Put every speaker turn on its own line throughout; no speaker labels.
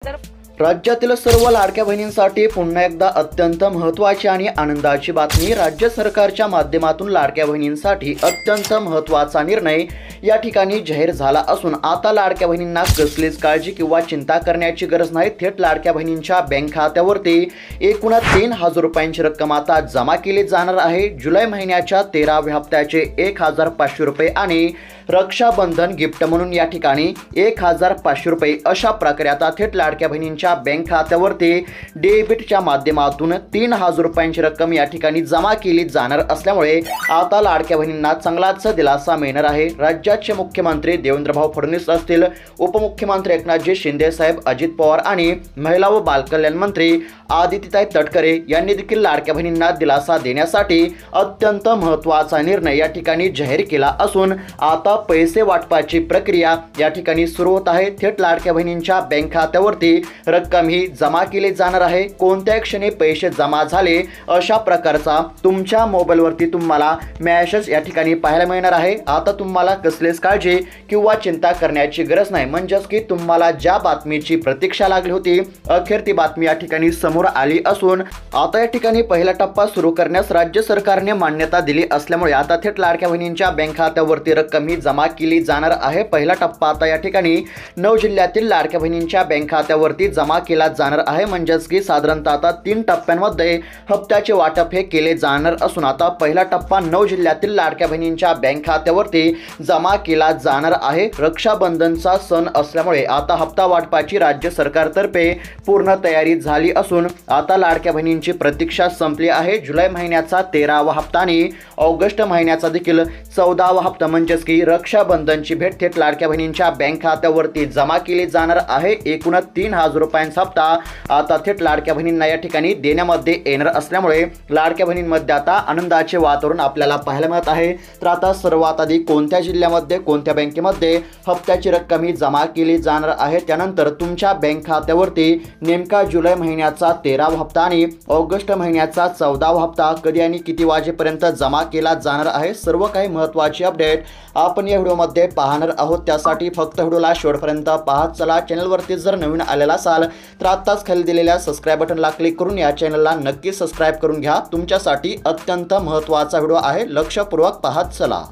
राज्यातील सर्व लाडक्या बहिणींसाठी पुन्हा एकदा अत्यंत महत्त्वाची आणि आनंदाची बातमी। राज्य सरकारच्या माध्यमातून लाडक्या बहिणींसाठी अत्यंत महत्त्वाचा निर्णय या ठिकाणी जाहीर झाला असून आता लाडक्या बहिणींना कसलीच काळजी किंवा चिंता करण्याची गरज नाही। थेट लाडक्या बहिणींच्या बँक खात्यावरती एकूण 3,000 रुपयांची रक्कम आता जमा केली जाणार आहे। जुलै महिन्याच्या 13व्या हप्त्याचे 1,500 रुपये आणि रक्षाबंधन गिफ्ट म्हणून या ठिकाणी 1,500 रुपये अशा प्रकारे आता थेट लाडक्या बहिणींच्या बँक खात्यावरती डेबिटच्या माध्यमातून 3,000 रुपयांची रक्कम या ठिकाणी जमा केली जाणार असल्यामुळे आता लाडक्या बहिणींना चांगलाच दिलासा मिळणार आहे। राज्याचे मुख्यमंत्री देवेंद्र फडणवीस असतील, उपमुख्यमंत्री एकनाथजी शिंदे साहेब, अजित पवार आणि महिला व बालकल्याण मंत्री आदित्यताई तटकरे यांनी देखील लाडक्या बहिणींना दिलासा देण्यासाठी अत्यंत महत्त्वाचा निर्णय या ठिकाणी जाहीर केला असून आता पैसे वाटपाची प्रक्रिया या ठिकाणी सुरू होत आहे। थेट लाडक्या बहिणींच्या बँक खात्यावरती रक्कम ही जमा केली जाणार आहे। कोणत्याही क्षणी पैसे जमा झाले अशा प्रकारचा तुमच्या मोबाईलवरती तुम्हाला मेसेज या ठिकाणी पाहायला मिळणार आहे। आता तुम्हाला कसलीच काळजी किंवा चिंता करण्याची गरज नाही। म्हणजेच की तुम्हाला ज्या बातमीची प्रतीक्षा लागली होती अखेर ती बातमी या ठिकाणी समोर आली असून आता या ठिकाणी पहिला टप्पा सुरू करण्यास राज्य सरकारने मान्यता दिली असल्यामुळे आता थेट लाडक्या बहिणींच्या बँक खात्यावरती रक्कम ही जमा केली जाणार आहे। पहिला टप्पा आता या ठिकाणी 9 जिल्ह्यातील लाडक्या बहिणींच्या बँक खात्यावरती जमा केला जाणार आहे। म्हणजेच की साधारणतः आता 3 टप्प्यांमध्ये हप्त्याचे वाटप हे केले जाणार असून आता पहिला टप्पा 9 जिल्ह्यातील लाडक्या बहिणींच्या बँक खात्यावरती जमा केला जाणार आहे। रक्षाबंधनचा सण असल्यामुळे आता हप्ता वाटपाची राज्य सरकारतर्फे पूर्ण तयारी झाली असून आता लाडक्या बहिणींची प्रतीक्षा संपली आहे। जुलै महिन्याचा 13वा हप्ता आणि ऑगस्ट महिन्याचा देखील 14वा हप्ता म्हणजेच की रक्षाबंधनची भेट थेट लाडक्या बहिणींच्या बँक खात्यावरती जमा केली जाणार आहे। एकूण 3,000 रुपयांचा हप्ता आता थेट लाडक्या बहिणींना या ठिकाणी देण्यामध्ये येणार असल्यामुळे लाडक्या बहिणींमध्ये आता आनंदाचे वातावरण आपल्याला पाहायला मिळत आहे। तर आता सर्वात आधी कोणत्या जिल्ह्यामध्ये कोणत्या बँकेमध्ये हप्त्याची रक्कम ही जमा केली जाणार आहे, त्यानंतर तुमच्या बँक खात्यावरती नेमका जुलै महिन्याचा 13वा हप्ता आणि ऑगस्ट महिन्याचा 14वा हप्ता कधी आणि किती वाजेपर्यंत जमा केला जाणार आहे, सर्व काही महत्त्वाची अपडेट आपण या व्हिडिओमध्ये पाहणार आहोत। त्यासाठी फक्त व्हिडिओला शेवटपर्यंत पाहत चला। चॅनलवरती जर नवीन आलेला असाल तर आत्ताच खाली दिलेल्या सबस्क्राइब बटनला क्लिक करून या चॅनलला नक्की सबस्क्राइब करून घ्या। तुमच्यासाठी अत्यंत महत्त्वाचा व्हिडिओ आहे, लक्षपूर्वक पाहत चला।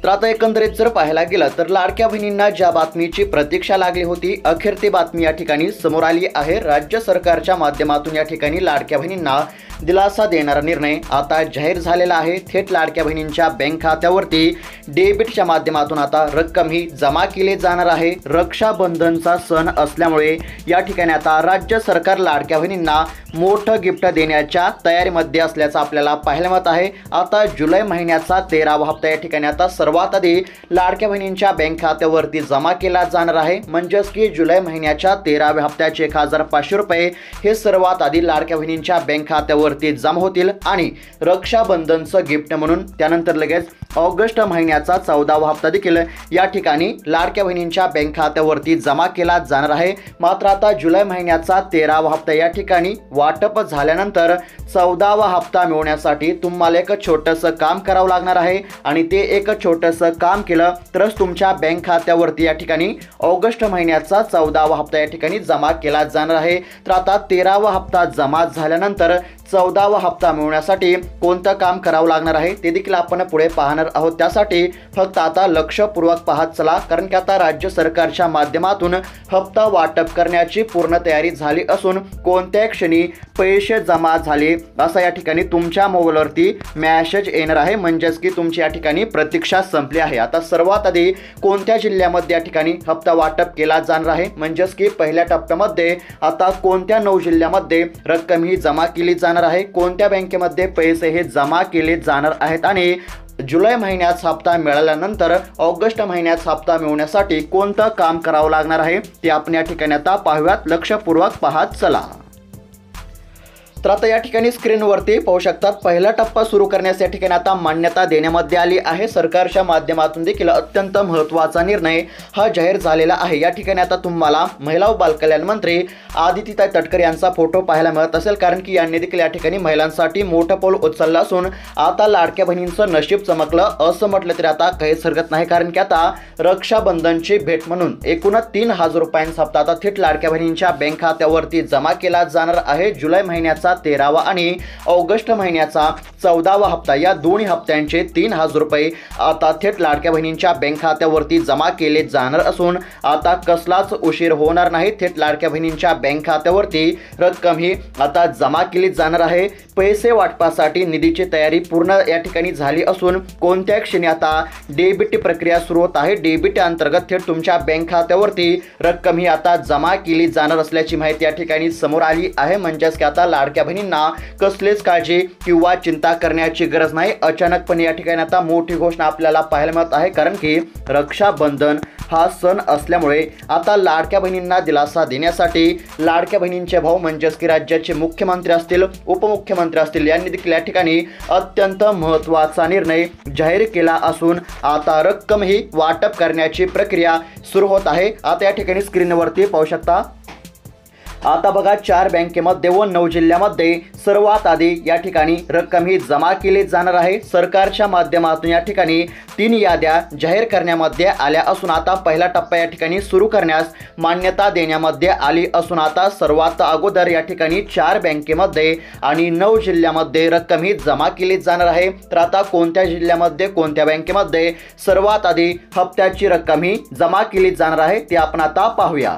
तर आता एकंदरीत जर पाहायला गेलं तर लाडक्या बहिणींना ज्या बातमीची प्रतीक्षा लागली होती अखेर ती बातमी या ठिकाणी समोर आली आहे। राज्य सरकारच्या माध्यमातून या ठिकाणी लाडक्या बहिणींना दिलासा देणारा निर्णय आता जाहीर झालेला आहे। थेट लाडक्या बहिणींच्या बँक खात्यावरती डेबिटच्या माध्यमातून आता रक्कम ही जमा केली जाणार आहे। रक्षाबंधनचा सण असल्यामुळे या ठिकाणी आता राज्य सरकार लाडक्या बहिणींना मोठं गिफ्ट देण्याच्या तयारीमध्ये असल्याचं आपल्याला पाहायला मिळत आहे। आता जुलै महिन्याचा 13वा हप्ता या ठिकाणी आता सर्वात आधी लाडक्या बहिणींच्या बँक खात्यावरती जमा केला जाणार आहे। म्हणजेच की जुलै महिन्याच्या 13व्या हप्त्याचे 1,500 रुपये हे सर्वात आधी लाडक्या बहिणींच्या बँक खात्यावर जमा होतील आणि रक्षाबंधनचं गिफ्ट म्हणून त्यानंतर लगेच ऑगस्ट महिन्याचा 14वा हप्ता देखील या ठिकाणी लाडक्या बहिणींच्या बँक खात्यावरती जमा केला जाणार आहे। मात्र आता जुलै महिन्याचा 13वा हप्ता या ठिकाणी वाटप झाल्यानंतर 14वा हप्ता मिळवण्यासाठी तुम्हाला एक छोटंसं काम करावं लागणार आहे आणि ते एक छोटंसं काम केलं तरच तुमच्या बँक खात्यावरती या ठिकाणी ऑगस्ट महिन्याचा 14वा हप्ता या ठिकाणी जमा केला जाणार आहे। तर आता 13वा हप्ता जमा झाल्यानंतर 14वा हप्ता मिळवण्यासाठी कोणतं काम करावं लागणार आहे ते देखील आपण पुढे पाहणार आहोत। त्यासाठी फक्त आता लक्षपूर्वक पाहत चला, कारण की आता राज्य सरकारच्या माध्यमातून हप्ता वाटप करण्याची पूर्ण तयारी झाली असून कोणत्या क्षणी पैसे जमा झाले असा या ठिकाणी तुमच्या मोबाईलवरती मेसेज येणार आहे। म्हणजेच की तुमची या ठिकाणी प्रतीक्षा संपली आहे। आता सर्वात आधी कोणत्या जिल्ह्यामध्ये या ठिकाणी हप्ता वाटप केला जाणार आहे, म्हणजेच की पहिल्या टप्प्यामध्ये आता कोणत्या 9 जिल्ह्यामध्ये रक्कम ही जमा केली जाणार आहे, कोणत्या बँकेमध्ये पैसे हे जमा केले जाणार आहेत आणि जुलै महिन्याचा हप्ता मिळाल्यानंतर ऑगस्ट महिन्याचा हप्ता मिळवण्यासाठी कोणतं काम करावं लागणार आहे ते आपण या ठिकाणी आता पाहूयात। लक्षपूर्वक पाहत चला। तर आता या ठिकाणी स्क्रीनवरती पाहू शकतात पहिला टप्पा सुरू करण्यास या ठिकाणी आता मान्यता देण्यामध्ये आली आहे। सरकारच्या माध्यमातून देखील अत्यंत महत्त्वाचा निर्णय हा जाहीर झालेला आहे। या ठिकाणी आता तुम्हाला महिला व बालकल्याण मंत्री आदितीताई तटकरे यांचा फोटो पाहायला मिळत असेल, कारण की यांनी देखील या ठिकाणी महिलांसाठी मोठं पाऊल उचललं असून आता लाडक्या बहिणींचं नशीब चमकलं असं म्हटलं तरी आता काहीच हरकत नाही, कारण की आता रक्षाबंधनची भेट म्हणून एकूण 3,000 रुपयांचा हप्ता आता थेट लाडक्या बहिणींच्या बँक खात्यावरती जमा केला जाणार आहे। जुलै महिन्याचा 13वा आणि ऑगस्ट महिन्याचा 14वा हप्ता या दोन्ही हप्त्यांचे 3,000 रुपये आता थेट लाडक्या बहिणींच्या बँक खात्यावरती जमा केले जाणार असून आता कसलाच उशीर होणार नाही। थेट लाडक्या बहिणींच्या बँक खात्यावरती रक्कम ही आता जमा केली जाणार आहे। पैसे वाटपासाठी निधीची तयारी पूर्ण या ठिकाणी झाली असून कोणत्या क्षणी आता डेबिट प्रक्रिया सुरू होत आहे। डेबिट अंतर्गत थेट तुमच्या बँक खात्यावरती रक्कम ही आता जमा केली जाणार असल्याची माहिती या ठिकाणी समोर आली आहे। म्हणजेच की आता लाडक्या बहिणींना कसलीच काळजी किंवा चिंता करण्याची गरज नाही। अचानकपणे या ठिकाणी आता मोठी घोषणा आपल्याला पाहायला मिळत आहे, कारण की रक्षाबंधन हा सण असल्यामुळे आता लाडक्या बहिणींना दिलासा देण्यासाठी लाडक्या बहिणींचे भाऊ म्हणजेच की राज्याचे मुख्यमंत्री असतील, उपमुख्यमंत्री असतील यांनी देखील या ठिकाणी अत्यंत महत्त्वाचा निर्णय जाहीर केला असून आता रक्कम ही वाटप करण्याची प्रक्रिया सुरू होत आहे। आता या ठिकाणी स्क्रीनवरती पाहू शकता आता बघा 4 बँकेमध्ये व 9 जिल्ह्यामध्ये सर्वात आधी या ठिकाणी रक्कम ही जमा केली जाणार आहे। सरकारच्या माध्यमातून या ठिकाणी 3 याद्या जाहीर करण्यामध्ये आल्या असून आता पहिला टप्पा या ठिकाणी सुरू करण्यास मान्यता देण्यामध्ये आली असून आता सर्वात अगोदर या ठिकाणी 4 बँकेमध्ये आणि 9 जिल्ह्यामध्ये रक्कम ही जमा केली जाणार आहे। तर आता कोणत्या जिल्ह्यामध्ये कोणत्या बँकेमध्ये सर्वात आधी हप्त्याची रक्कम ही जमा केली जाणार आहे ते आपण आता पाहूया।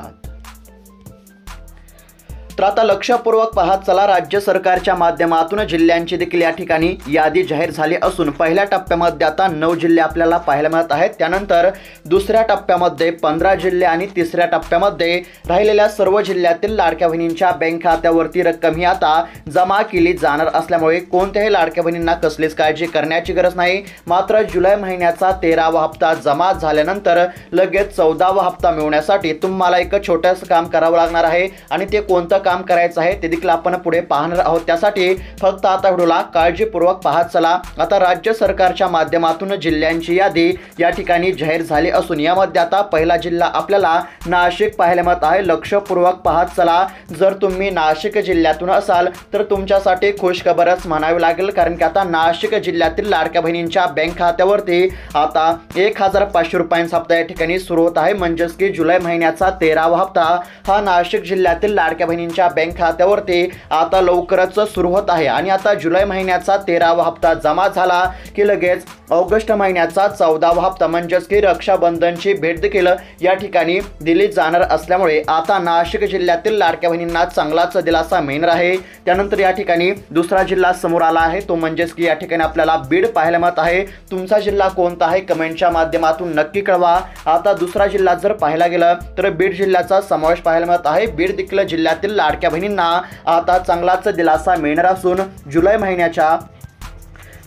तर आता लक्षपूर्वक पाहत चला, राज्य सरकारच्या माध्यमातून जिल्ह्यांची देखील या ठिकाणी यादी जाहीर झाली असून पहिल्या टप्प्यामध्ये आता 9 जिल्हे आपल्याला पाहायला मिळत आहेत। त्यानंतर दुसऱ्या टप्प्यामध्ये 15 जिल्हे आणि तिसऱ्या टप्प्यामध्ये राहिलेल्या सर्व जिल्ह्यातील लाडक्या बहिणींच्या बँक खात्यावरती रक्कम ही आता जमा केली जाणार असल्यामुळे कोणत्याही लाडक्या बहिणींना कसलीच काळजी करण्याची गरज नाही। मात्र जुलै महिन्याचा 13वा हप्ता जमा झाल्यानंतर लगेच 14वा हप्ता मिळवण्यासाठी तुम्हाला एक छोटंसं काम करावं लागणार आहे आणि ते कोणतं काम करायचं आहे ते देखील आपण पुढे पाहणार आहोत। त्यासाठी फक्त आता व्हिडिओला काळजीपूर्वक पाहत चला। आता राज्य सरकारच्या माध्यमातून जिल्ह्यांची यादी या ठिकाणी जाहीर झाली असून यामध्ये आता पहिला जिल्हा आपल्याला नाशिक पाहायला मिळत आहे। लक्षपूर्वक पाहत चला, जर तुम्ही नाशिक जिल्ह्यातून असाल तर तुमच्यासाठी खुशखबरच म्हणावी लागेल, कारण की आता नाशिक जिल्ह्यातील लाडक्या बहिणींच्या बँक खात्यावरती आता 1,500 रुपयांचा हप्ता या ठिकाणी सुरू होत आहे। म्हणजेच की जुलै महिन्याचा 13वा हप्ता हा नाशिक जिल्ह्यातील लाडक्या बहिणींच्या बँक खात्यावरती आता लवकरच सुरू होत आहे आणि आता जुलै महिन्याचा 13वा हप्ता जमा झाला की लगेच ऑगस्ट महिन्याचा 14वा हप्ता म्हणजेच की रक्षाबंधनची भेट देखील या ठिकाणी दिली जाणार असल्यामुळे आता नाशिक जिल्ह्यातील लाडक्या बहिणींना चांगलाच दिलासा मिळणार आहे। त्यानंतर या ठिकाणी दुसरा जिल्हा समोर आला आहे, तो म्हणजेच की या ठिकाणी आपल्याला बीड पाहायला मिळत आहे। तुमचा जिल्हा कोणता आहे कमेंटच्या माध्यमातून नक्की कळवा। आता दुसरा जिल्हा जर पाहायला गेलं तर बीड जिल्ह्याचा समावेश पाहायला मिळत आहे। बीड देखील जिल्ह्यातील लाडक्या बहिणींना आता चांगलाच दिलासा मिळणार असून जुलै महिन्याच्या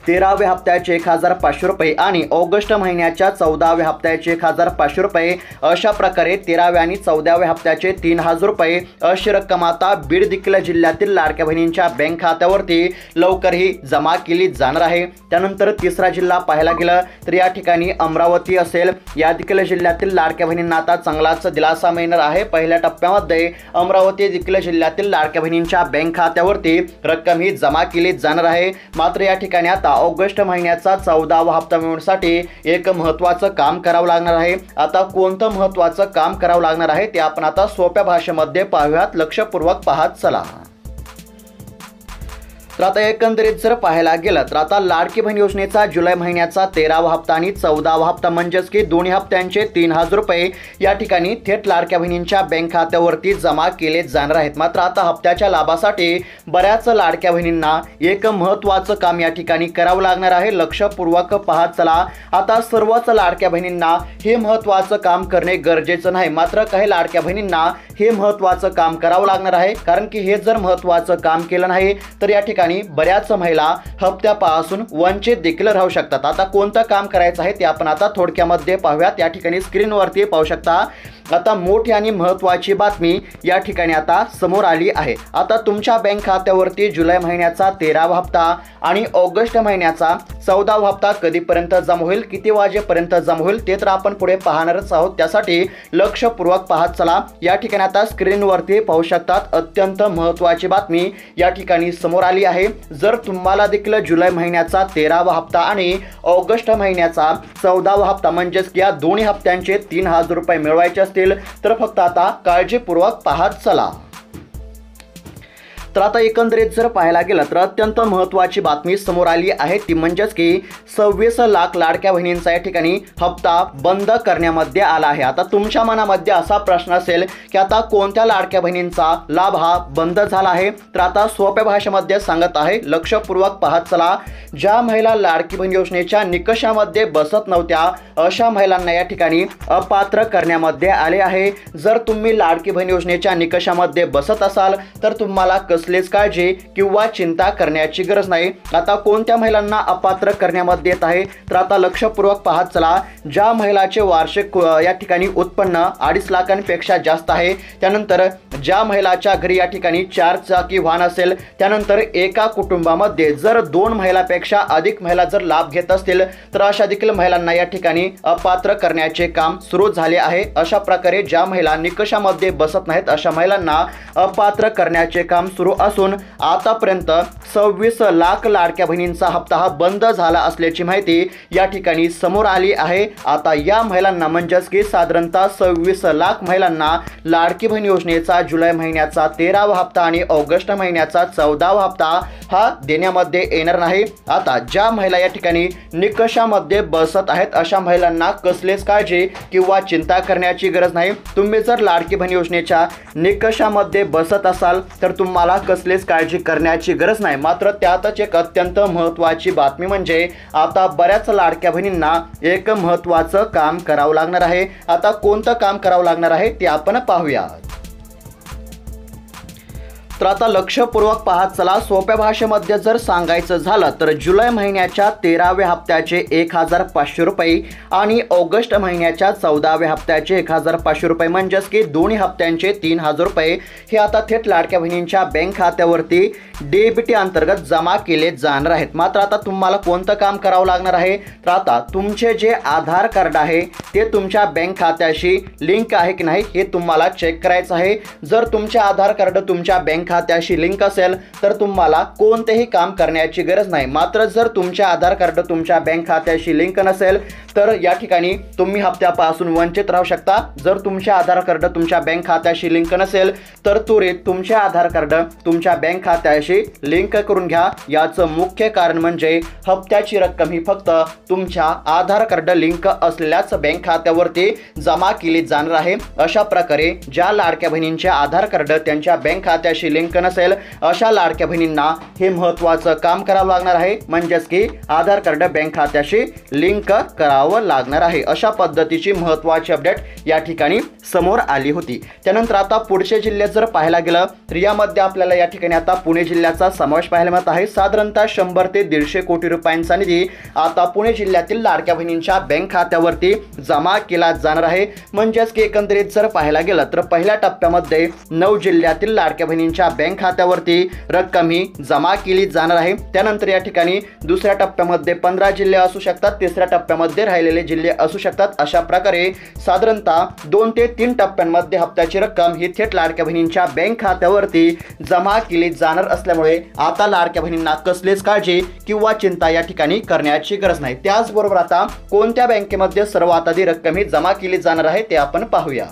13व्या हप्त्याचे 1,500 रुपये आणि ऑगस्ट महिन्याच्या 14व्या हप्त्याचे 1,500 रुपये अशा प्रकारे 13व्या आणि 14व्या हप्त्याचे 3,000 रुपये अशी रक्कम आता बीड देखील जिल्ह्यातील लाडक्या बहिणींच्या बँक खात्यावरती लवकरही जमा केली जाणार आहे। त्यानंतर तिसरा जिल्हा पाहायला गेलं तर या ठिकाणी अमरावती असेल, या देखील जिल्ह्यातील लाडक्या बहिणींना आता चांगलाच दिलासा मिळणार आहे। पहिल्या टप्प्यामध्ये अमरावती देखील जिल्ह्यातील लाडक्या बहिणींच्या बँक खात्यावरती रक्कम ही जमा केली जाणार आहे। मात्र या ठिकाणी आता ऑगस्ट महिन्याचा 14वा हप्ता मिळवण्यासाठी एक महत्त्वाचं काम करावं लागणार आहे। आता कोणतं महत्त्वाचं काम करावं लागणार आहे ते आपण आता सोप्या भाषेमध्ये पाहूयात। लक्षपूर्वक पाहत चला। तर आता एकंदरीत जर पाहायला गेलं तर आता लाडकी बहीण योजनेचा जुलै महिन्याचा 13वा हप्ता आणि 14वा हप्ता म्हणजेच की दोन्ही हप्त्यांचे 3,000 रुपये या ठिकाणी थेट लाडक्या बहिणींच्या बँक खात्यावरती जमा केले जाणार आहेत। मात्र आता हप्त्याच्या लाभासाठी बऱ्याच लाडक्या बहिणींना एक महत्त्वाचं काम या ठिकाणी करावं लागणार आहे। लक्षपूर्वक पाहत चला। आता सर्वच लाडक्या बहिणींना हे महत्त्वाचं काम करणे गरजेचं नाही, मात्र काही लाडक्या बहिणींना हे महत्त्वाचं काम करावं लागणार आहे, कारण की हे जर महत्त्वाचं काम केलं नाही तर या ठिकाणी बऱ्याच महिला हप्त्यापासून वंचित देखील राहू शकतात। आता कोणतं काम करायचं आहे ते आपण आता थोडक्यामध्ये पाहूयात। या ठिकाणी स्क्रीनवरती पाहू शकता आता मोठी आणि महत्त्वाची बातमी या ठिकाणी आता समोर आली आहे। आता तुमच्या बँक खात्यावरती जुलै महिन्याचा 13वा हप्ता आणि ऑगस्ट महिन्याचा 14वा हप्ता कधीपर्यंत जमा होईल, किती वाजेपर्यंत जमा होईल ते तर आपण पुढे पाहणारच आहोत। त्यासाठी लक्षपूर्वक पाहत चला। या ठिकाणी आता स्क्रीनवरती पाहू शकतात अत्यंत महत्त्वाची बातमी या ठिकाणी समोर आली आहे। जर तुम्हाला देखील जुलै महिन्याचा 13वा हप्ता आणि ऑगस्ट महिन्याचा 14वा हप्ता म्हणजेच या दोन्ही हप्त्यांचे 3000 रुपये मिळवायचे असतील तर फक्त आता काळजीपूर्वक पाहत चला। तर आता एकंदरीत जर पाहायला गेलं तर अत्यंत महत्त्वाची बातमी समोर आली आहे, ती म्हणजेच की 26 लाख लाडक्या बहिणींचा या ठिकाणी हप्ता बंद करण्यामध्ये आला आहे। आता तुमच्या मनामध्ये असा प्रश्न असेल की आता कोणत्या लाडक्या बहिणींचा लाभ हा बंद झाला आहे, तर आता सोप्या भाषेमध्ये सांगत आहे, लक्षपूर्वक पाहत चला। ज्या महिला लाडकी बहीण योजनेच्या निकषामध्ये बसत नव्हत्या अशा महिलांना या ठिकाणी अपात्र करण्यामध्ये आले आहे। जर तुम्ही लाडकी बहीण योजनेच्या निकषामध्ये बसत असाल तर तुम्हाला कसलीच काळजी किंवा चिंता करण्याची गरज नाही। आता कोणत्या महिलांना अपात्र करण्यामध्ये येत आहे, तर आता लक्षपूर्वक पाहत चला। ज्या महिलाचे वार्षिक या ठिकाणी उत्पन्न 2.5 लाखांपेक्षा जास्त आहे, त्यानंतर ज्या महिलाच्या घरी या ठिकाणी 4 चाकी वाहन असेल, त्यानंतर एका कुटुंबामध्ये जर 2 महिलांपेक्षा अधिक महिला जर लाभ घेत असतील तर अशा देखील महिलांना या ठिकाणी अपात्र करण्याचे काम सुरू झाले आहे। अशा प्रकारे ज्या महिला निकषामध्ये बसत नाहीत अशा महिलांना अपात्र करण्याचे काम सुरू असून आतापर्यंत 26 लाख लाडक्या बहिणींचा हप्ता हा बंद झाला असल्याची माहिती या ठिकाणी समोर आली आहे। आता या महिलांना म्हणजेच की साधारणतः 26 लाख महिलांना लाडकी बहीण योजनेचा जुलै महिन्याचा 13वा हप्ता आणि ऑगस्ट महिन्याचा 14वा हप्ता हा देण्यामध्ये येणार नाही। आता ज्या महिला या ठिकाणी निकषामध्ये बसत आहेत अशा महिलांना कसलीच काळजी किंवा चिंता करण्याची गरज नाही। तुम्ही जर लाडकी बहीण योजनेच्या निकषामध्ये बसत असाल तर तुम्हाला कसलीच काळजी करण्याची गरज नाही। मात्र त्यातच एक अत्यंत महत्त्वाची बातमी म्हणजे आता बऱ्याच लाडक्या बहिणींना एक महत्त्वाचं काम करावं लागणार आहे। आता कोणतं काम करावं लागणार आहे ते आपण पाहूया। तर आता लक्षपूर्वक पाहत चला। सोप्या भाषेमध्ये जर सांगायचं झालं तर जुलै महिन्याच्या 13व्या हप्त्याचे 1500 रुपये आणि ऑगस्ट महिन्याच्या 14व्या हप्त्याचे 1500 रुपये म्हणजेच की दोन्ही हप्त्यांचे 3000 रुपये हे आता थेट लाडक्या बहिणींच्या बँक खात्यावरती डीबीटी अंतर्गत जमा केले जाणार आहेत। मात्र आता तुम्हाला कोणतं काम करावं लागणार आहे, तर आता तुमचे जे आधार कार्ड आहे ते तुमच्या बँक खात्याशी लिंक आहे की नाही हे तुम्हाला चेक करायचं आहे। जर तुमचे आधार कार्ड तुमच्या बँक खात्याशी लिंक असेल तर तुम्हाला कोणतेही काम करण्याची गरज नाही। मात्र जर तुमचे आधार कार्ड तुमच्या बँक खात्याशी लिंक नसेल तर या ठिकाणी तुम्ही हप्त्यापासून वंचित राहू शकता। जर तुमचे आधार कार्ड तुमच्या बँक खात्याशी लिंक नसेल तर त्वरित तुमचे आधार कार्ड तुमच्या बँक खात्याशी लिंक करून घ्या। याचं मुख्य कारण म्हणजे हप्त्याची रक्कम ही फक्त तुमच्या आधार कार्ड लिंक असलेल्याच बँक खात्यावरती जमा केली जाणार आहे। अशा प्रकारे ज्या लाडक्या बहिणींचे आधार कार्ड त्यांच्या बँक खात्याशी लिंक नसेल अशा लाडक्या बहिणींना हे महत्त्वाचं काम करावं लागणार आहे, म्हणजेच की आधार कार्ड बँक खात्याशी लिंक करावं लागणार आहे। अशा पद्धतीची महत्त्वाची अपडेट या ठिकाणी समोर आली होती। त्यानंतर आता पुढचे जिल्हे जर पाहायला गेलं तर यामध्ये आपल्याला या ठिकाणी आता पुणे जिल्ह्याचा समावेश पाहायला मिळत आहे। साधारणतः 100 ते 150 कोटी रुपयांचा निधी आता पुणे जिल्ह्यातील लाडक्या बहिणींच्या बँक खात्यावरती जमा केला जाणार आहे। म्हणजेच की एकंदरीत जर पाहायला गेलं तर पहिल्या टप्प्यामध्ये 9 जिल्ह्यातील लाडक्या बहिणींच्या बँक खात्यावरती रक्कम ही जमा केली जाणार आहे। त्यानंतर या ठिकाणी दुसऱ्या टप्प्यामध्ये 15 जिल्हे असू शकतात, तिसऱ्या टप्प्यामध्ये राहिलेले जिल्हे असू शकतात। अशा प्रकारे साधारणतः 2 ते 3 टप्प्यांमध्ये हप्त्याची रक्कम ही थेट लाडक्या बहिणींच्या बँक खात्यावरती जमा केली जाणार असल्यामुळे आता लाडक्या बहिणींना कसलीच काळजी किंवा चिंता या ठिकाणी करण्याची गरज नाही। त्याचबरोबर आता कोणत्या बँकेमध्ये सर्वात आधी रक्कम ही जमा केली जाणार आहे ते आपण पाहूया।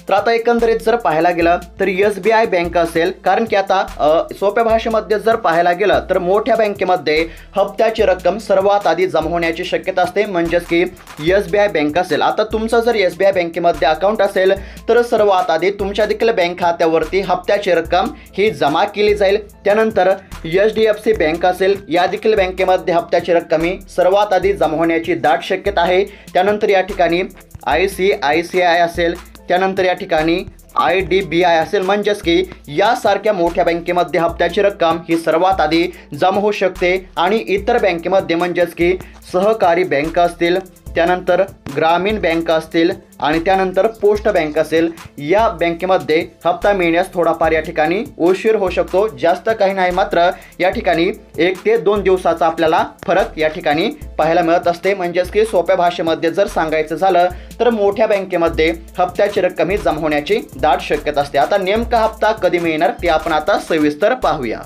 तर आता एकंदरीत जर पाहायला गेलं तर SBI बँक असेल, कारण की आता सोप्या भाषेमध्ये जर पाहायला गेलं तर मोठ्या बँकेमध्ये हप्त्याची रक्कम सर्वात आधी जमा होण्याची शक्यता असते, म्हणजेच की SBI बँक असेल। आता तुमचं जर SBI बँकेमध्ये अकाउंट असेल तर सर्वात आधी तुमच्या देखील बँक खात्यावरती हप्त्याची रक्कम ही जमा केली जाईल। त्यानंतर HDFC बँक असेल, या देखील बँकेमध्ये हप्त्याची रक्कम ही सर्वात आधी जमा होण्याची दाट शक्यता आहे। त्यानंतर या ठिकाणी ICICI असेल, त्यानंतर या ठिकाणी IDBI असेल, म्हणजेच की यासारख्या मोठ्या बँकेमध्ये हप्त्याची रक्कम ही सर्वात आधी जमा होऊ शकते आणि इतर बँकेमध्ये म्हणजेच की सहकारी बँक असतील, त्यानंतर ग्रामीण बँक असतील आणि त्यानंतर पोस्ट बँक असेल, या बँकेमध्ये हप्ता मिळण्यास थोडाफार या ठिकाणी उशीर होऊ शकतो, जास्त काही नाही, मात्र या ठिकाणी 1 ते 2 दिवसाचा आपल्याला फरक या ठिकाणी पाहायला मिळत असते। म्हणजेच की सोप्या भाषेमध्ये जर सांगायचं झालं तर मोठ्या बँकेमध्ये हप्त्याची रक्कम ही जमा होण्याची दाट शक्यता असते। आता नेमका हप्ता कधी मिळणार ते आपण आता सविस्तर पाहूया।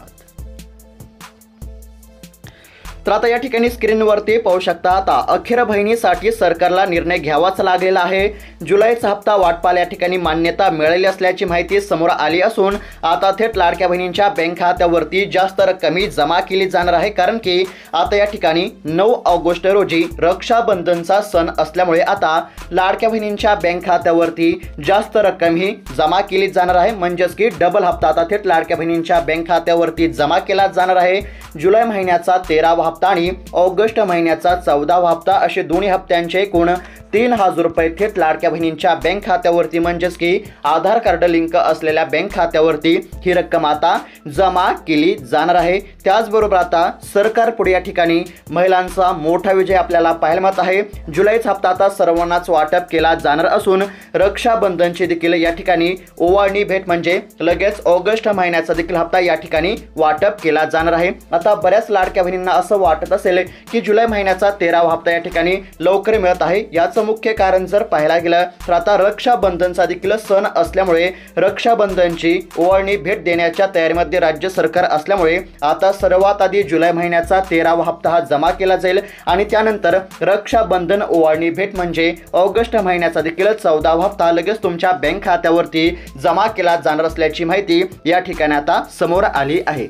तर आता या ठिकाणी स्क्रीनवरती पाहू शकता, आता अखेर बहिणीसाठी सरकारला निर्णय घ्यावाच लागलेला आहे। जुलैचा हप्ता वाटपाला या ठिकाणी मान्यता मिळाली असल्याची माहिती समोर आली असून आता थेट लाडक्या बहिणींच्या बँक खात्यावरती जास्त रक्कम जमा केली जाणार आहे, कारण की आता या ठिकाणी 9 ऑगस्ट रोजी रक्षाबंधनचा सण असल्यामुळे आता लाडक्या बहिणींच्या बँक खात्यावरती जास्त रक्कम ही जमा केली जाणार आहे। म्हणजेच की डबल हप्ता आता थेट लाडक्या बहिणींच्या बँक खात्यावरती जमा केला जाणार आहे। जुलै महिन्याचा 13वा हप्ता आणि ऑगस्ट महिन्याचा 14वा हप्ता असे दोन्ही हप्त्यांचे एकूण 3000 रुपये थेट लाडक्या बहिणींच्या बँक खात्यावरती म्हणजेच की आधार कार्ड लिंक असलेल्या बँक खात्यावरती ही रक्कम आता जमा केली जाणार आहे। त्याचबरोबर आता सरकार पुढे या ठिकाणी महिलांचा मोठा विजय आपल्याला पाहायला मिळत आहे। जुलैचा हप्ता आता सर्वांनाच वाटप केला जाणार असून रक्षाबंधनची देखील या ठिकाणी ओवाळणी भेट म्हणजे लगेच ऑगस्ट महिन्याचा देखील हप्ता या ठिकाणी वाटप केला जाणार आहे। आता बऱ्याच लाडक्या बहिणींना असं वाटत असेल की जुलै महिन्याचा 13वा हप्ता या ठिकाणी लवकर मिळत आहे। याचं मुख्य कारण जर पाहायला गेलं तर आता रक्षाबंधनचा देखील सण असल्यामुळे रक्षाबंधनची ओवाळणी भेट देण्याच्या तयारीमध्ये राज्य सरकार असल्यामुळे आता सर्वात आधी जुलै महिन्याचा 13वा हप्ता हा जमा केला जाईल आणि त्यानंतर रक्षाबंधन ओवाळणी भेट म्हणजे ऑगस्ट महिन्याचा देखील 14वा हप्ता लगेच तुमच्या बँक खात्यावरती जमा केला जाणार असल्याची माहिती या ठिकाणी आता समोर आली आहे।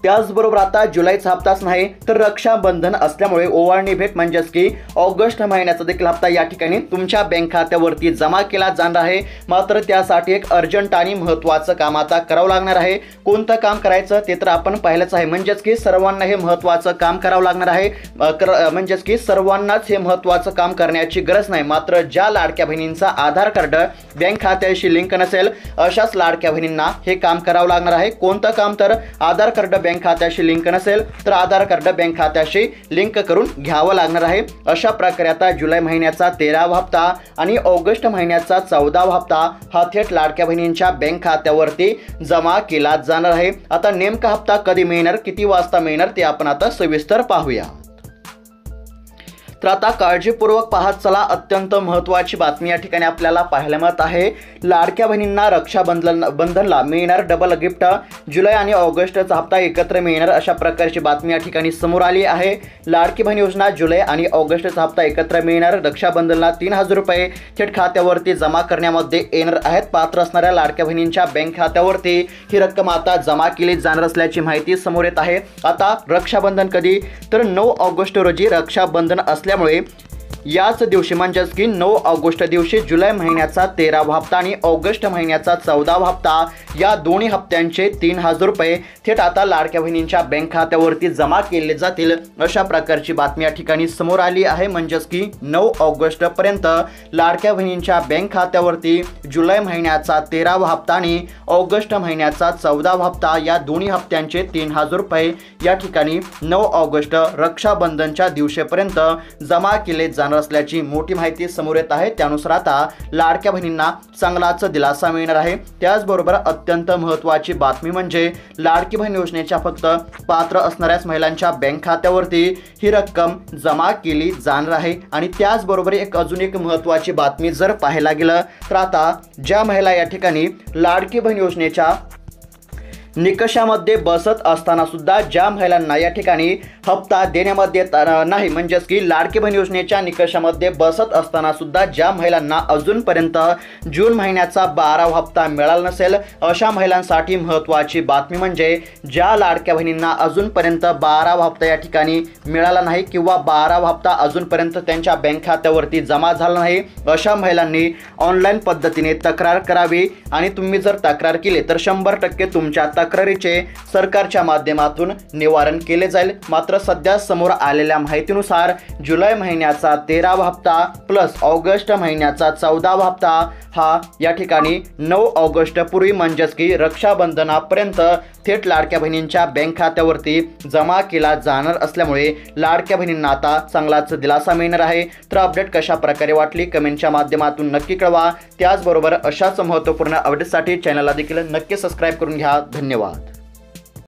त्याचबरोबर आता जुलैचा हप्ताच नाही तर रक्षाबंधन असल्यामुळे ओवाळणी भेट म्हणजेच की ऑगस्ट महिन्याचा देखील हप्ता या ठिकाणी तुमच्या बँक खात्यावरती जमा केला जाणार आहे। मात्र त्यासाठी एक अर्जंट आणि महत्त्वाचं काम आता करावं लागणार आहे। कोणतं काम करायचं ते तर आपण पाहिलंच आहे, म्हणजेच की सर्वांना हे महत्त्वाचं काम करावं लागणार आहे। म्हणजेच की सर्वांनाच हे महत्त्वाचं काम करण्याची गरज नाही, मात्र ज्या लाडक्या बहिणींचा आधार कार्ड बँक खात्याशी लिंक नसेल अशाच लाडक्या बहिणींना हे काम करावं लागणार आहे। कोणतं काम तर आधार कार्ड बँक खात्याशी लिंक नसेल तर आधार कार्ड बँक खात्याशी लिंक करून घ्यावं लागणार आहे। अशा प्रकारे आता जुलै महिन्याचा 13वा हप्ता आणि ऑगस्ट महिन्याचा 14वा हप्ता हा थेट लाडक्या बहिणींच्या बँक खात्यावरती जमा केला जाणार आहे। आता नेमका हप्ता कधी मिळणार, किती वाजता मिळणार ते आपण आता सविस्तर पाहूया। तर आता काळजीपूर्वक पाहत चला, अत्यंत महत्त्वाची बातमी या ठिकाणी आपल्याला पाहायला मिळत आहे। लाडक्या बहिणींना रक्षाबंधनला मिळणार डबल गिफ्ट, जुलै आणि ऑगस्टचा हप्ता एकत्र मिळणार अशा प्रकारची बातमी या ठिकाणी समोर आली आहे। लाडकी बहीण योजना जुलै आणि ऑगस्टचा हप्ता एकत्र मिळणार, रक्षाबंधनला 3000 रुपये थेट खात्यावरती जमा करण्यामध्ये येणार आहेत। पात्र असणाऱ्या लाडक्या बहिणींच्या बँक खात्यावरती ही रक्कम आता जमा केली जाणार असल्याची माहिती समोर येत आहे। आता रक्षाबंधन कधी तर 9 ऑगस्ट रोजी रक्षाबंधन असल्यामुळे याच दिवशी म्हणजेच की 9 ऑगस्ट दिवशी जुलै महिन्याचा 13वा हप्ता आणि ऑगस्ट महिन्याचा 14वा हप्ता या दोन्ही हप्त्यांचे 3000 रुपये थेट आता लाडक्या बहिणींच्या बँक खात्यावरती जमा केले जातील अशा प्रकारची बातमी या ठिकाणी समोर आली आहे। म्हणजेच की 9 ऑगस्ट पर्यंत लाडक्या बहिणींच्या बँक खात्यावरती जुलै महिन्याचा 13वा हप्ता आणि ऑगस्ट महिन्याचा 14वा हप्ता या दोन्ही हप्त्यांचे 3000 रुपये या ठिकाणी 9 ऑगस्ट रक्षाबंधनच्या दिवशीपर्यंत जमा केले जाणार असल्याची मोठी माहिती समोर येत आहे। त्यानुसार आता लाडक्या बहिणींना चांगलाच दिलासा मिळणार आहे। त्याचबरोबर अत्यंत महत्त्वाची बातमी म्हणजे लाडकी बहीण योजनेच्या फक्त पात्र असणाऱ्याच महिलांच्या बँक खात्यावरती ही रक्कम जमा केली जाणार आहे। आणि त्याचबरोबर अजून एक महत्त्वाची बातमी जर पाहायला गेलं तर आता ज्या महिला या ठिकाणी लाडकी बहीण योजनेच्या निकषामध्ये बसत असताना सुद्धा ज्या महिलांना या ठिकाणी हप्ता देण्यामध्ये नाही, म्हणजेच की लाडकी बहीण योजनेच्या निकषामध्ये बसत असताना सुद्धा ज्या महिलांना अजूनपर्यंत जून महिन्याचा 12वा हप्ता मिळाला नसेल अशा महिलांसाठी महत्त्वाची बातमी म्हणजे ज्या लाडक्या बहिणींना अजूनपर्यंत 12वा हप्ता या ठिकाणी मिळाला नाही किंवा 12वा हप्ता अजूनपर्यंत त्यांच्या बँक खात्यावरती जमा झाला नाही अशा महिलांनी ऑनलाईन पद्धतीने तक्रार करावी आणि तुम्ही जर तक्रार केली तर 100% तुमच्या तक्रारीचे सरकारच्या माध्यमातून निवारण केले जाईल। मात्र सध्या समोर आलेल्या माहितीनुसार जुलै महिन्याचा 13वा हप्ता प्लस ऑगस्ट महिन्याचा 14वा हप्ता हा या ठिकाणी 9 ऑगस्ट पूर्वी म्हणजेच की रक्षाबंधनापर्यंत थेट लाडक्या बहिणींच्या बँक खात्यावरती जमा केला जाणार असल्यामुळे लाडक्या बहिणींना आता चांगलाच दिलासा मिळणार आहे। तर अपडेट कशा प्रकारे वाटली कमेंटच्या माध्यमातून नक्की कळवा। त्याचबरोबर अशाच महत्त्वपूर्ण अपडेटसाठी चॅनलला देखील नक्की सबस्क्राईब करून घ्या। धन्यवाद।